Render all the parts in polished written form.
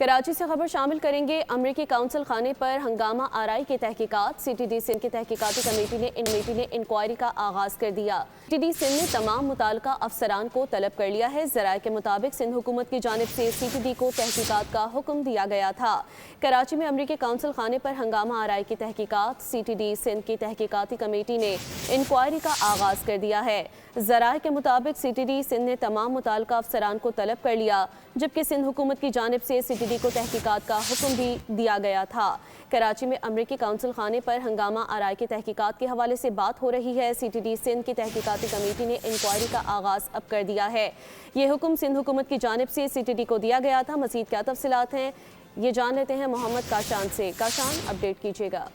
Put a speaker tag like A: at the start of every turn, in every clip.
A: कराची से खबर शामिल करेंगे। अमरीकी काउंसिल खाने पर हंगामा आराई की तहकीकात। CTD सिंध की तहकीकाती कमेटी ने इंक्वायरी का आगाज कर दिया। CTD सिंध ने तमाम मुताल्लिका अफसरान को तलब कर लिया है। ज़राए के मुताबिक सिंध हुकूमत की जानिब से CTD को तहकीकात का हुक्म दिया गया था। कराची में अमरीकी काउंसिल खाने पर हंगामा आराई की तहकीकात। CTD सिंध की तहकीकाती कमेटी ने इंक्वायरी का आगाज कर दिया है। ज़राए के मुताबिक CTD सिंध ने तमाम मुताल्लिका अफसरान को तलब कर लिया, जबकि सिंध हुकूमत की जानिब से CTD को तहकीकात का हुक्म भी दिया गया था। कराची में अमरीकी काउंसिल खाने पर हंगामा आराई की तहकीकात के हवाले से बात हो रही है। CTD सिंध की तहकीकाती कमेटी ने इंक्वायरी का आगाज अब कर दिया है। ये हुक्म सिंध हुकूमत की जानिब से CTD को दिया गया था। मज़ीद क्या तफसीलात हैं, ये जान लेते हैं मोहम्मद काशान से। काशान, अपडेट कीजिएगा।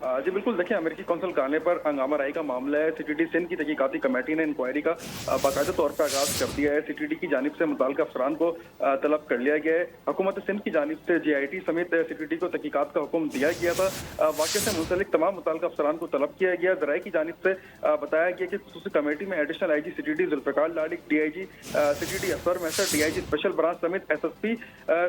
B: जी बिल्कुल, देखिए अमेरिकी कौंसिल खाने पर हंगामा राय का मामला है। CTD सिंध की तहकीकाती कमेटी ने इंक्वायरी का बाकायदा तौर पर आगाज कर दिया है। CTD की जानिब से मुताल्लिका अफसरान को तलब कर लिया गया है। हुकूमत सिंध की जानिब से JIT समेत CTD को तहकीकात का हुक्म दिया गया था। वाक़े से मुंसलिक तमाम मुताल्लिका अफसरान को तलब किया गया। ज़राए की जानिब से बताया गया कि खुसूसी कमेटी में एडिशनल IG CTD जुल्फ़िकार लालिक, DIG CTD असर मैसर, DIG स्पेशल ब्रांच समेत SSP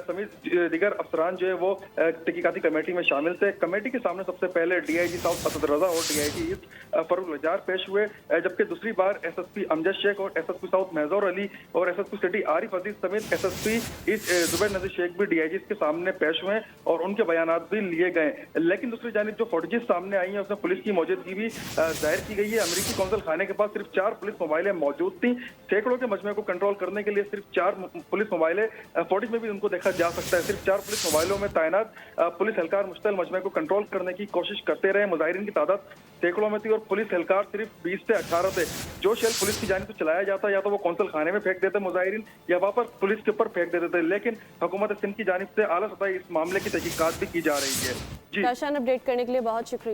B: समेत दीगर अफसरान जो है वो तहकीकाती कमेटी में शामिल थे। कमेटी के सामने सबसे पहले DIG साउथ असद रजा और DIG ईस्ट फरूक लजार पेश हुए, जबकि दूसरी बार SSP अमजद शेख और SSP साउथ महजूर अली और SSP सिटी आरिफ अजीज समेत SSP ईस्ट जुबैर नज़ीर शेख भी DIG के सामने पेश हुए और उनके बयानात भी लिए गए। लेकिन दूसरी जानिब जो फुटेजेस सामने आई हैं उसमें पुलिस की मौजूदगी भी जाहिर की गई है। अमेरिकी कौंसिल खाने के पास सिर्फ 4 पुलिस मोबाइलें मौजूद थी। सैकड़ों के मजमे को कंट्रोल करने के लिए सिर्फ 4 पुलिस मोबाइलें, फुटेज में भी उनको देखा जा सकता है। सिर्फ 4 पुलिस मोबाइलों में तैनात पुलिस एहलकार मुश्तल मजमे को कंट्रोल करने की कोशिश करते रहे। मुजाहिरीन की तादाद सैकड़ों में थी और पुलिस एहलकार सिर्फ 20 से 18 थे। जो शेल पुलिस की जानिब से चलाया जाता या तो वो कौंसिल खाने में फेंक देते मुजाहिरीन या वहां पर पुलिस के ऊपर फेंक देते थे। लेकिन हुकूमत सिंध की जानिब से आला सतह इस मामले की तहकीकात भी की जा रही है। जी
A: काशान, अपडेट करने के लिए बहुत शुक्रिया।